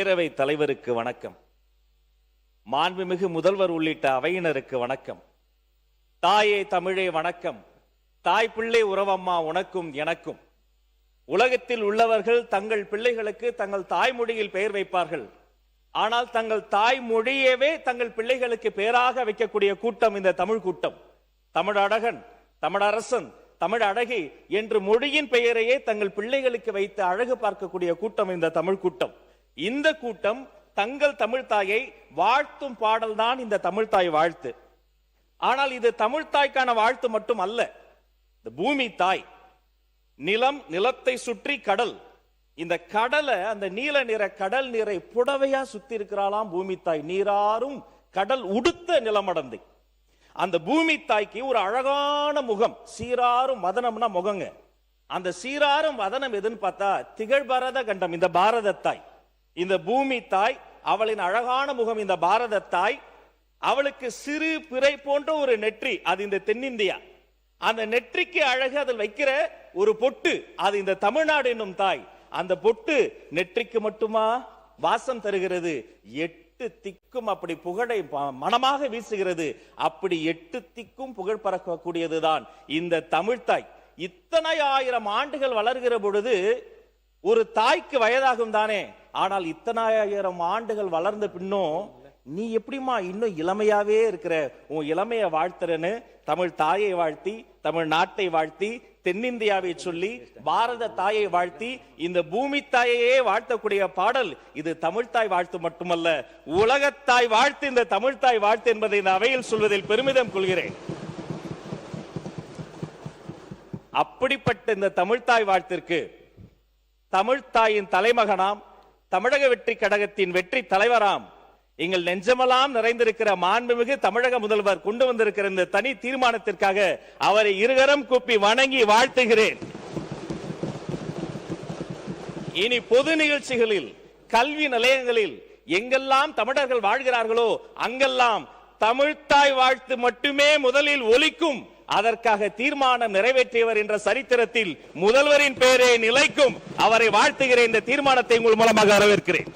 பேரவை தலைவருக்கு வணக்கம். மாண்புமிகு முதல்வர் உள்ளிட்ட அவையினருக்கு வணக்கம். தாயே தமிழே வணக்கம். தாய் பிள்ளை உறவம்மா உனக்கும் எனக்கும். உலகத்தில் உள்ளவர்கள் தங்கள் பிள்ளைகளுக்கு தங்கள் தாய்மொழியில் பெயர் வைப்பார்கள். ஆனால் தங்கள் தாய்மொழியவே தங்கள் பிள்ளைகளுக்கு பெயராக வைக்கக்கூடிய கூட்டம் இந்த தமிழ் கூட்டம். தமிழழகன், தமிழரசன், தமிழ் அழகி என்று மொழியின் பெயரையே தங்கள் பிள்ளைகளுக்கு வைத்து அழகு பார்க்கக்கூடிய கூட்டம் இந்த தமிழ் கூட்டம். இந்த கூட்டம் தங்கள் தமிழ் தாயை வாழ்த்தும் பாடல் தான் இந்த தமிழ் தாய் வாழ்த்து. ஆனால் இது தமிழ் தாய்க்கான வாழ்த்து மட்டும் அல்ல. இந்த பூமி தாய், நிலம், நிலத்தை சுற்றி கடல், இந்த கடலை, அந்த நீல நிற கடல் நீரை புடவையா சுத்தி இருக்கிறாளாம் பூமி தாய். நீராறும் கடல் உடுத்த நிலமடந்தை. அந்த பூமி தாய்க்கு ஒரு அழகான முகம், சீராரும் வதனம்னா முகங்க. அந்த சீராரும் வதனம் எதுன்னு பார்த்தா திகழ்பரத கண்டம் இந்த பாரத தாய். இந்த பூமி தாய், அவளின் அழகான முகம் இந்த பாரத தாய். அவளுக்கு சிறு பிறை போன்ற ஒரு நெற்றி, அது இந்த தென்னிந்தியா. அந்த நெற்றிக்கு அழகு அதில் வைக்கிற ஒரு பொட்டு, அது இந்த தமிழ்நாடு என்னும் தாய். அந்த பொட்டு நெற்றிக்கு மட்டுமா வாசம் தருகிறது, 8 திக்கும் அப்படி புகழை மனமாக வீசுகிறது. அப்படி 8 திக்கும் புகழ் பறக்கக்கூடியதுதான் இந்த தமிழ்தாய். இத்தனை ஆயிரம் ஆண்டுகள் வளர்கிற பொழுது ஒரு தாய்க்கு வயதாகும் தானே. ஆனால் இத்தனை ஆயிரம் ஆண்டுகள் வளர்ந்த பின்னும் நீ எப்படிமா இன்னும் இளமையாவே இருக்கிற, உன் இளமைய வாழ்த்துறன்னு தமிழ் தாயை வாழ்த்தி, தமிழ் நாட்டை வாழ்த்தி, தென்னிந்தியாவை சொல்லி, பாரத தாயை வாழ்த்தி, இந்த பூமி தாயையே வாழ்த்தக்கூடிய பாடல் இது தமிழ்தாய் வாழ்த்து மட்டுமல்ல, உலகத்தாய் வாழ்த்து இந்த தமிழ்தாய் வாழ்த்து என்பதை இந்த அவையில் சொல்வதில் பெருமிதம் கொள்கிறேன். அப்படிப்பட்ட இந்த தமிழ்தாய் வாழ்த்திற்கு தமிழ்தாயின் தலைமகனாம், தமிழக வெற்றி கழகத்தின் வெற்றி தலைவராம், எங்கள் நெஞ்சமெல்லாம் நிறைந்திருக்கிற மாண்புமிகு தமிழக முதல்வர் கொண்டு வந்திருக்கிற இந்த தனி தீர்மானத்திற்காக அவரை இருகரம் கூப்பி வணங்கி வாழ்த்துகிறேன். இனி பொது நிகழ்ச்சிகளில், கல்வி நிலையங்களில் எங்கெல்லாம் தமிழர்கள் வாழ்கிறார்களோ அங்கெல்லாம் தமிழ்தாய் வாழ்த்து மட்டுமே முதலில் ஒலிக்கும். அதற்காக தீர்மானம் நிறைவேற்றியவர் என்ற சரித்திரத்தில் முதல்வரின் பெயரே நிலைக்கும். அவரை வாழ்த்துகிறேன். இந்த தீர்மானத்தை உங்கள் மூலமாக வரவேற்கிறேன்.